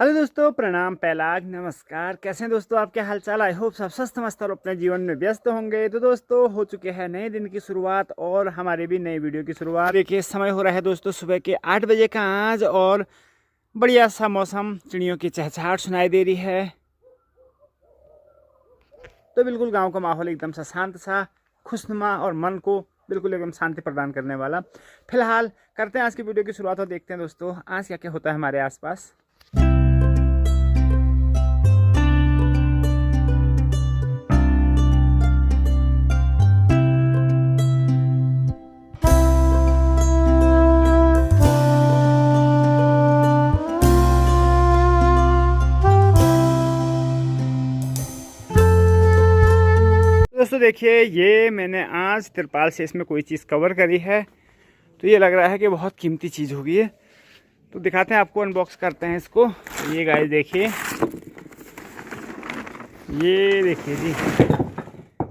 Hello दोस्तों, प्रणाम, पैलाग, नमस्कार। कैसे हैं दोस्तों? आपके हालचाल? आई होप सब स्वस्थ मस्त और अपने जीवन में व्यस्त होंगे। तो दोस्तों, हो चुके हैं नए दिन की शुरुआत और हमारी भी नई वीडियो की शुरुआत। देखिए, समय हो रहा है दोस्तों सुबह के 8 बजे का आज, और बढ़िया सा मौसम, चिड़ियों की चहचहाट सुनाई दे रही है। तो बिल्कुल गाँव का माहौल एकदम सा शांत सा, खुशनुमा और मन को बिल्कुल एकदम शांति प्रदान करने वाला। फिलहाल करते हैं आज की वीडियो की शुरुआत और देखते हैं दोस्तों आज क्या क्या होता है हमारे आसपास। दोस्तों देखिए, ये मैंने आज तिरपाल से इसमें कोई चीज़ कवर करी है, तो ये लग रहा है कि बहुत कीमती चीज़ होगी ये। तो दिखाते हैं आपको, अनबॉक्स करते हैं इसको। ये गाइस देखिए, ये देखिए जी।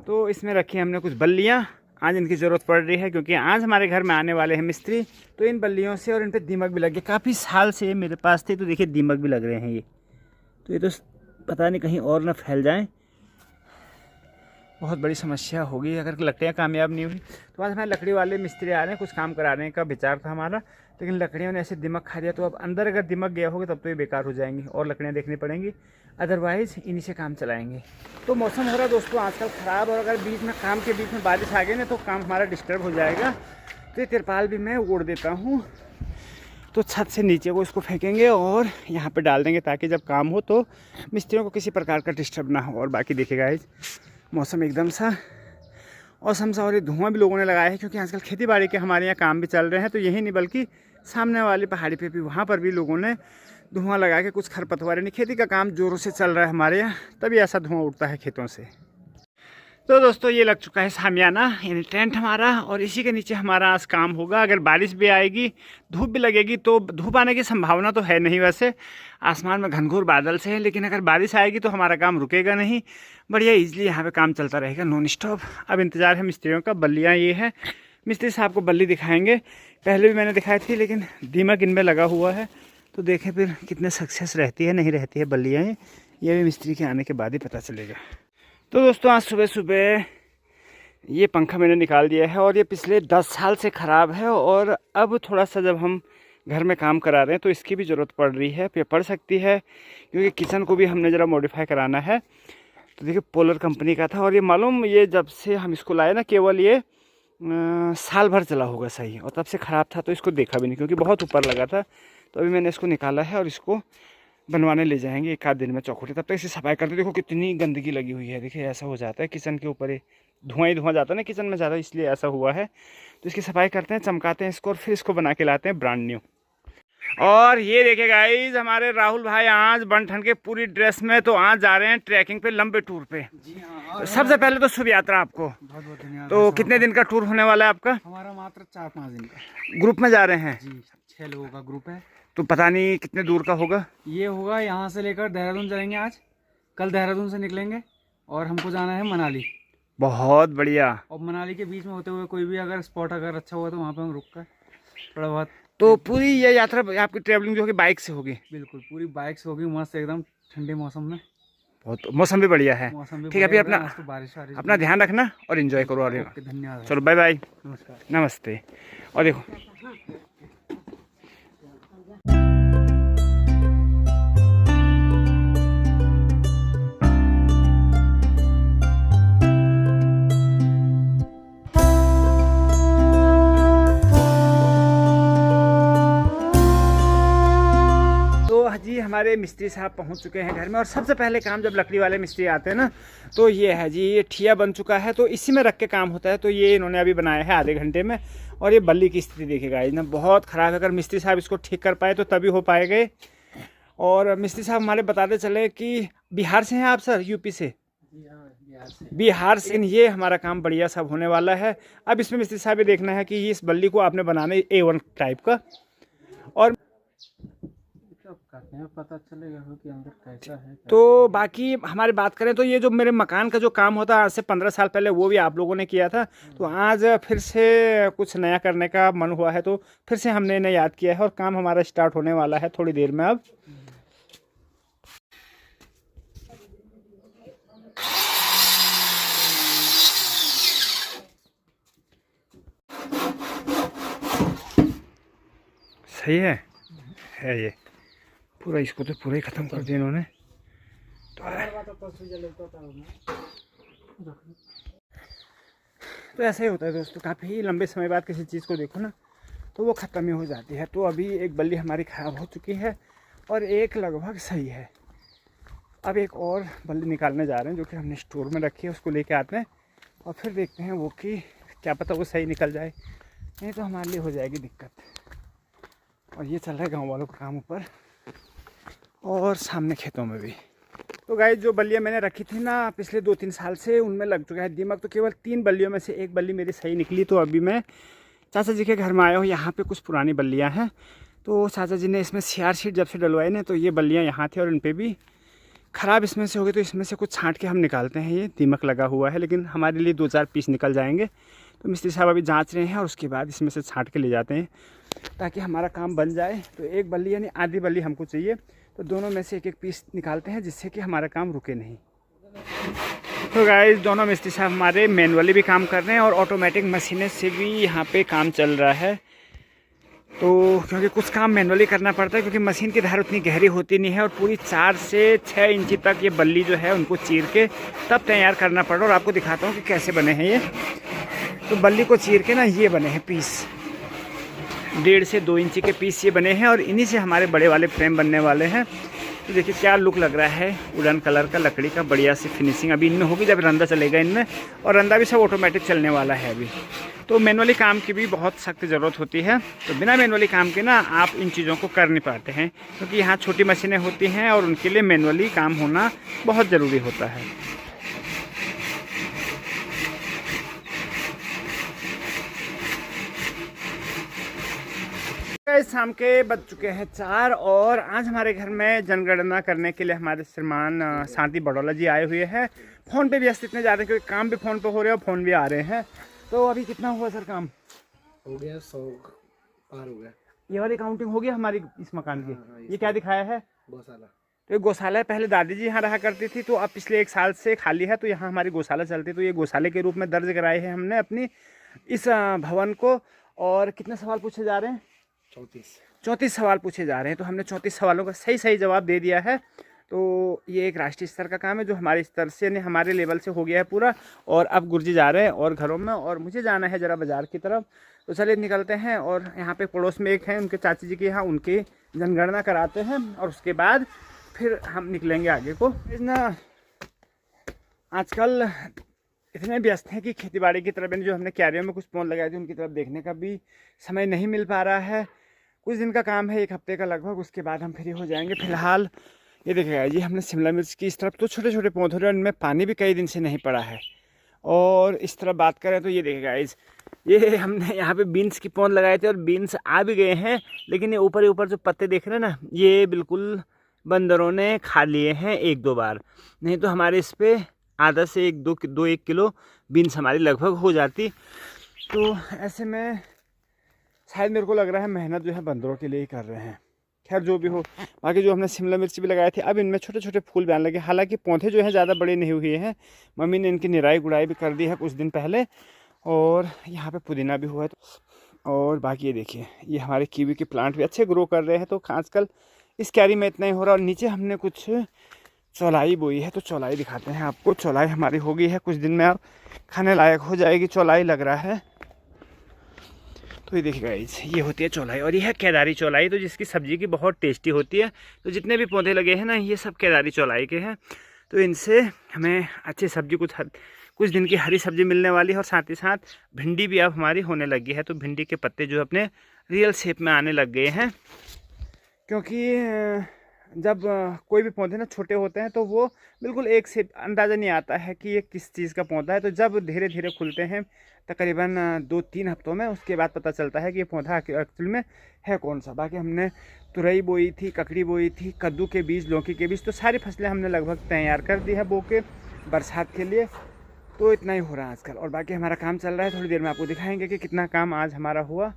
तो इसमें रखी हमने कुछ बल्लियाँ, आज इनकी ज़रूरत पड़ रही है क्योंकि आज हमारे घर में आने वाले हैं मिस्त्री। तो इन बल्लियों से, और इन पे दीमक भी लग गए, काफ़ी साल से मेरे पास थे। तो देखिए दीमक भी लग रहे हैं ये, तो ये तो पता नहीं कहीं और ना फैल जाएं, बहुत बड़ी समस्या होगी अगर लकड़ियाँ कामयाब नहीं हुई। तो आज हमारे लकड़ी वाले मिस्त्री आ रहे हैं, कुछ काम कराने का विचार था हमारा, लेकिन लकड़ियों ने ऐसे दिमक खा दिया। तो अब अंदर अगर दिमक गया होगा तब तो ये बेकार हो जाएंगी और लकड़ियाँ देखनी पड़ेंगी, अदरवाइज़ इन्हीं से काम चलाएंगे। तो मौसम हो रहा है दोस्तों आजकल ख़राब, और अगर बीच में काम के बीच में बारिश आ गई ना तो काम हमारा डिस्टर्ब हो जाएगा। तो ये तिरपाल भी मैं ओढ़ देता हूँ, तो छत से नीचे को इसको फेंकेंगे और यहाँ पे डाल देंगे ताकि जब काम हो तो मिस्त्रियों को किसी प्रकार का डिस्टर्ब ना हो। और बाकी देखिएगा मौसम एकदम सा औसम सा, और ये धुआं भी लोगों ने लगाया है क्योंकि आजकल खेती बाड़ी के हमारे यहाँ काम भी चल रहे हैं। तो यही नहीं बल्कि सामने वाली पहाड़ी पे भी, वहाँ पर भी लोगों ने धुआं लगा के कुछ खरपतवार, यानी खेती का काम जोरों से चल रहा है हमारे यहाँ, तभी ऐसा धुआं उठता है खेतों से। तो दोस्तों ये लग चुका है सामियाना, यानी टेंट हमारा, और इसी के नीचे हमारा आज काम होगा। अगर बारिश भी आएगी, धूप भी लगेगी, तो धूप आने की संभावना तो है नहीं, वैसे आसमान में घनघोर बादल से है, लेकिन अगर बारिश आएगी तो हमारा काम रुकेगा नहीं, बढ़िया ईजिली यहाँ पे काम चलता रहेगा नॉन स्टॉप। अब इंतज़ार है मिस्त्रियों का। बल्लियाँ ये है, मिस्त्री साहब को बल्ली दिखाएँगे, पहले भी मैंने दिखाई थी लेकिन दीमक इनमें लगा हुआ है। तो देखें फिर कितने सक्सेस रहती है, नहीं रहती है बल्लियाँ, ये भी मिस्त्री के आने के बाद ही पता चलेगा। तो दोस्तों आज सुबह सुबह ये पंखा मैंने निकाल दिया है, और ये पिछले 10 साल से ख़राब है, और अब थोड़ा सा जब हम घर में काम करा रहे हैं तो इसकी भी ज़रूरत पड़ रही है, पड़ सकती है, क्योंकि किचन को भी हमने ज़रा मॉडिफाई कराना है। तो देखिए पोलर कंपनी का था, और ये मालूम, ये जब से हम इसको लाए ना, केवल ये साल भर चला होगा सही, और तब से ख़राब था तो इसको देखा भी नहीं क्योंकि बहुत ऊपर लगा था। तो अभी मैंने इसको निकाला है और इसको बनवाने ले जाएंगे एक आध दिन में चौखुटी। तब तक इसे सफाई करते। देखो कितनी गंदगी लगी हुई है, देखिए ऐसा हो जाता है किचन के ऊपर, धुआं ही धुआं जाता है ना किचन में ज़्यादा, इसलिए ऐसा हुआ है। तो इसकी सफाई करते हैं, चमकाते हैं इसको, और फिर इसको बना के लाते हैं ब्रांड न्यू। और ये देखिए गाइज, हमारे राहुल भाई आज बन ठन के पूरी ड्रेस में, तो आज जा रहे हैं ट्रैकिंग पे, लंबे टूर पे। जी हाँ। सबसे पहले तो शुभ यात्रा आपको। बहुत बहुत धन्यवाद। तो कितने दिन का टूर होने वाला है आपका? हमारा मात्र 4-5 दिन का। ग्रुप में जा रहे हैं जी, 6 लोगों का ग्रुप है। तो पता नहीं कितने दूर का होगा ये? होगा यहाँ से लेकर देहरादून जाएंगे आज, कल देहरादून से निकलेंगे, और हमको जाना है मनाली। बहुत बढ़िया। और मनाली के बीच में होते हुए कोई भी अगर स्पॉट अगर अच्छा हुआ तो वहाँ पे हम रुक कर थोड़ा बहुत। तो पूरी ये यात्रा आपकी ट्रैवलिंग जो होगी बाइक से होगी? बिल्कुल पूरी बाइक से होगी, मस्त एकदम ठंडे मौसम में। बहुत मौसम भी बढ़िया है, ठीक है। अभी अपना बारिश अपना ध्यान रखना और एंजॉय करो। और धन्यवाद, चलो बाय बाय, नमस्कार, नमस्ते। और देखो जी, हमारे मिस्त्री साहब पहुंच चुके हैं घर में। और सबसे पहले काम जब लकड़ी वाले मिस्त्री आते हैं ना, तो ये है जी, ये ठिया बन चुका है, तो इसी में रख के काम होता है। तो ये इन्होंने अभी बनाया है आधे घंटे में। और ये बल्ली की स्थिति देखिएगा ना, बहुत ख़राब है। अगर मिस्त्री साहब इसको ठीक कर पाए तो तभी हो पाएगा। और मिस्त्री साहब हमारे बताते चले कि बिहार से हैं आप सर? यूपी से? बिहार से। ये हमारा काम बढ़िया सब होने वाला है। अब इसमें मिस्त्री साहब ये देखना है कि इस बल्ली को आपने बनाना है A1 टाइप का, और पता चलेगा कि अंदर कैसा है। तो बाकी हमारी बात करें तो ये जो मेरे मकान का जो काम होता है आज से 15 साल पहले, वो भी आप लोगों ने किया था। तो आज फिर से कुछ नया करने का मन हुआ है, तो फिर से हमने इन्हें याद किया है, और काम हमारा स्टार्ट होने वाला है थोड़ी देर में अब। सही है ये पूरा, इसको तो पूरा ही ख़त्म कर दिया इन्होंने। तो ऐसा ही होता है दोस्तों, काफ़ी लंबे समय बाद किसी चीज़ को देखो ना तो वो ख़त्म ही हो जाती है। तो अभी एक बल्ली हमारी ख़राब हो चुकी है और एक लगभग सही है। अब एक और बल्ली निकालने जा रहे हैं जो कि हमने स्टोर में रखी है, उसको लेके आते हैं और फिर देखते हैं वो कि क्या पता वो सही निकल जाए, नहीं तो हमारे लिए हो जाएगी दिक्कत। और ये चल रहा है गांव वालों का काम ऊपर और सामने खेतों में भी। तो गाइस जो बल्लियाँ मैंने रखी थी ना पिछले 2-3 साल से, उनमें लग चुका है दीमक। तो केवल 3 बल्लियों में से एक बल्ली मेरी सही निकली। तो अभी मैं चाचा जी के घर में आया हूँ, यहाँ पे कुछ पुरानी बल्लियाँ हैं। तो चाचा जी ने इसमें CR शीट जब से डलवाई ना, तो ये बल्लियाँ यहाँ थी और इन पर भी ख़राब इसमें से हो गई। तो इसमें से कुछ छांट के हम निकालते हैं। ये दीमक लगा हुआ है, लेकिन हमारे लिए 2-4 पीस निकल जाएंगे। तो मिस्त्री साहब अभी जांच रहे हैं और उसके बाद इसमें से छांट के ले जाते हैं ताकि हमारा काम बन जाए। तो एक बल्ली यानी आधी बल्ली हमको चाहिए, तो दोनों में से एक एक पीस निकालते हैं जिससे कि हमारा काम रुके नहीं। तो गाइस दोनों मिस्त्री साहब हमारे मैनुअली भी काम कर रहे हैं और ऑटोमेटिक मशीनें से भी यहाँ पे काम चल रहा है। तो क्योंकि कुछ काम मैनुअली करना पड़ता है, क्योंकि मशीन की धार उतनी गहरी होती नहीं है और पूरी 4 से 6 इंची तक ये बल्ली जो है उनको चीर के तब तैयार करना पड़ा। और आपको दिखाता हूँ कि कैसे बने हैं ये। तो बल्ली को चीर के ना ये बने हैं पीस, 1.5 से 2 इंची के पीस ये बने हैं और इन्हीं से हमारे बड़े वाले फ्रेम बनने वाले हैं। तो देखिए क्या लुक लग रहा है, वुडन कलर का, लकड़ी का बढ़िया सी फिनिशिंग अभी इनमें होगी जब रंदा चलेगा इनमें। और रंदा भी सब ऑटोमेटिक चलने वाला है अभी। तो मैनुअली काम की भी बहुत सख्त ज़रूरत होती है। तो बिना मैनुअली काम के ना आप इन चीज़ों को कर नहीं पाते हैं, क्योंकि यहाँ छोटी मशीनें होती हैं और उनके लिए मैनुअली काम होना बहुत ज़रूरी होता है। शाम के बज चुके हैं 4 और आज हमारे घर में जनगणना करने के लिए हमारे श्रीमान शांति बड़ौला जी आए हुए हैं। फ़ोन पे व्यस्त इतने जा रहे हैं क्योंकि काम भी फ़ोन पे हो रहे हैं और फ़ोन भी आ रहे हैं। तो अभी कितना हुआ सर काम? हो गया 100 पार हो गया। ये वाली काउंटिंग होगी हमारी इस मकान की। हाँ, ये क्या दिखाया है? गौशाला। तो ये गौशाला है, पहले दादी जी यहाँ रहा करती थी, तो अब पिछले 1 साल से खाली है। तो यहाँ हमारी गौशाला चलती, तो ये गौशाले के रूप में दर्ज कराए हैं हमने अपनी इस भवन को। और कितने सवाल पूछे जा रहे हैं? 34 सवाल पूछे जा रहे हैं। तो हमने 34 सवालों का सही जवाब दे दिया है। तो ये एक राष्ट्रीय स्तर का काम है जो हमारे स्तर से यानी हमारे लेवल से हो गया है पूरा। और अब गुरुजी जा रहे हैं और घरों में, और मुझे जाना है ज़रा बाज़ार की तरफ। तो चलिए निकलते हैं। और यहाँ पे पड़ोस में एक है उनके चाची जी के यहाँ, उनकी जनगणना कराते हैं और उसके बाद फिर हम निकलेंगे आगे को। ना आजकल इतने व्यस्त हैं कि खेतीबाड़ी की तरफ जो हमने क्यारियों में कुछ पौध लगाए थे उनकी तरफ देखने का भी समय नहीं मिल पा रहा है। कुछ दिन का काम है, 1 हफ्ते का लगभग, उसके बाद हम फ्री हो जाएंगे। फिलहाल ये देखिएगा जी, हमने शिमला मिर्च की इस तरफ तो छोटे छोटे पौधे हैं, उनमें पानी भी कई दिन से नहीं पड़ा है। और इस तरफ बात करें तो ये देखिएगा ये हमने यहाँ पे बीन्स की पौध लगाए थे और बीन्स आ भी गए हैं, लेकिन ये ऊपर जो पत्ते देख रहे हैं ना, ये बिल्कुल बंदरों ने खा लिए हैं 1-2 बार। नहीं तो हमारे इस पर आधा से 1 किलो बीन्स हमारी लगभग हो जाती। तो ऐसे में शायद मेरे को लग रहा है मेहनत जो है बंदरों के लिए ही कर रहे हैं। खैर जो भी हो, बाकी जो हमने शिमला मिर्च भी लगाए थे अब इनमें छोटे छोटे फूल भी आने लगे। हालांकि पौधे जो हैं ज़्यादा बड़े नहीं हुए हैं, मम्मी ने इनकी निराई गुड़ाई भी कर दी है कुछ दिन पहले। और यहाँ पे पुदीना भी हुआ है। और बाकी ये देखिए, ये हमारे कीवी के प्लांट भी अच्छे ग्रो कर रहे हैं। तो आजकल इस क्यारी में इतना ही हो रहा है। और नीचे हमने कुछ चौलाई बोई है, तो चौलाई दिखाते हैं आपको। चौलाई हमारी हो गई है, कुछ दिन में अब खाने लायक हो जाएगी चौलाई लग रहा है। तो ये देखिएगा ये होती है चौलाई, और ये है केदारी चौलाई, तो जिसकी सब्ज़ी की बहुत टेस्टी होती है। तो जितने भी पौधे लगे हैं ना, ये सब केदारी चौलाई के हैं। तो इनसे हमें अच्छी सब्जी कुछ दिन की हरी सब्जी मिलने वाली है। और साथ ही साथ भिंडी भी अब हमारी होने लगी है। तो भिंडी के पत्ते जो अपने रियल शेप में आने लग गए हैं, क्योंकि जब कोई भी पौधे ना छोटे होते हैं तो वो बिल्कुल एक से अंदाज़ा नहीं आता है कि ये किस चीज़ का पौधा है। तो जब धीरे धीरे खुलते हैं तकरीबन 2-3 हफ्तों में, उसके बाद पता चलता है कि ये पौधा एक्चुअल में है कौन सा। बाकी हमने तुरई बोई थी, ककड़ी बोई थी, कद्दू के बीज, लौकी के बीज, तो सारी फसलें हमने लगभग तैयार कर दी है बो के बरसात के लिए। तो इतना ही हो रहा है आजकल। और बाकी हमारा काम चल रहा है, थोड़ी देर में आपको दिखाएंगे कि कितना काम आज हमारा हुआ।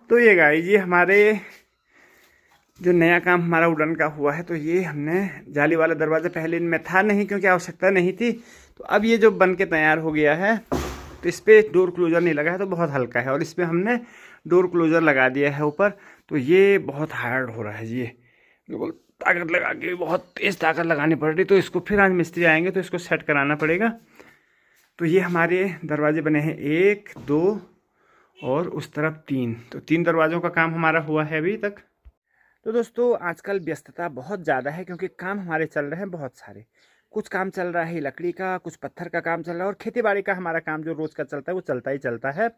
तो ये गाइस ये हमारे जो नया काम हमारा वुडन का हुआ है, तो ये हमने जाली वाला दरवाज़ा पहले इनमें था नहीं क्योंकि आवश्यकता नहीं थी। तो अब ये जो बन के तैयार हो गया है, तो इस पर डोर क्लोजर नहीं लगा है, तो बहुत हल्का है। और इस पर हमने डोर क्लोजर लगा दिया है ऊपर। तो ये बहुत हार्ड हो रहा है जी, ये बिल्कुल ताकत लगा के, बहुत तेज़ ताकत लगानी पड़ रही। तो इसको फिर आज मिस्त्री आएंगे तो इसको सेट कराना पड़ेगा। तो ये हमारे दरवाजे बने हैं 1 2 और उस तरफ 3, तो 3 दरवाज़ों का काम हमारा हुआ है अभी तक। तो दोस्तों आजकल व्यस्तता बहुत ज़्यादा है क्योंकि काम हमारे चल रहे हैं बहुत सारे। कुछ काम चल रहा है लकड़ी का, कुछ पत्थर का काम चल रहा है और खेती बाड़ी का हमारा काम जो रोज़ का चलता है वो चलता ही चलता है।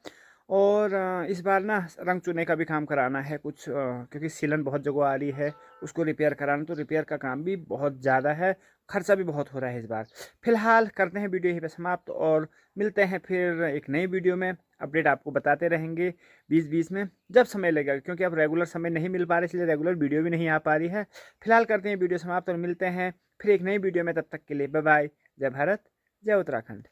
और इस बार ना रंग चुने का भी काम कराना है कुछ, क्योंकि सीलन बहुत जगह आ रही है, उसको रिपेयर कराना, तो रिपेयर का काम भी बहुत ज़्यादा है, खर्चा भी बहुत हो रहा है इस बार। फिलहाल करते हैं वीडियो यहीं पे समाप्त और मिलते हैं फिर एक नई वीडियो में। अपडेट आपको बताते रहेंगे बीच बीच में जब समय लगेगा, क्योंकि अब रेगुलर समय नहीं मिल पा रहा है इसलिए रेगुलर वीडियो भी नहीं आ पा रही है। फिलहाल करते हैं वीडियो समाप्त और मिलते हैं फिर एक नई वीडियो में। तब तक के लिए बाय बाय। जय भारत, जय उत्तराखंड।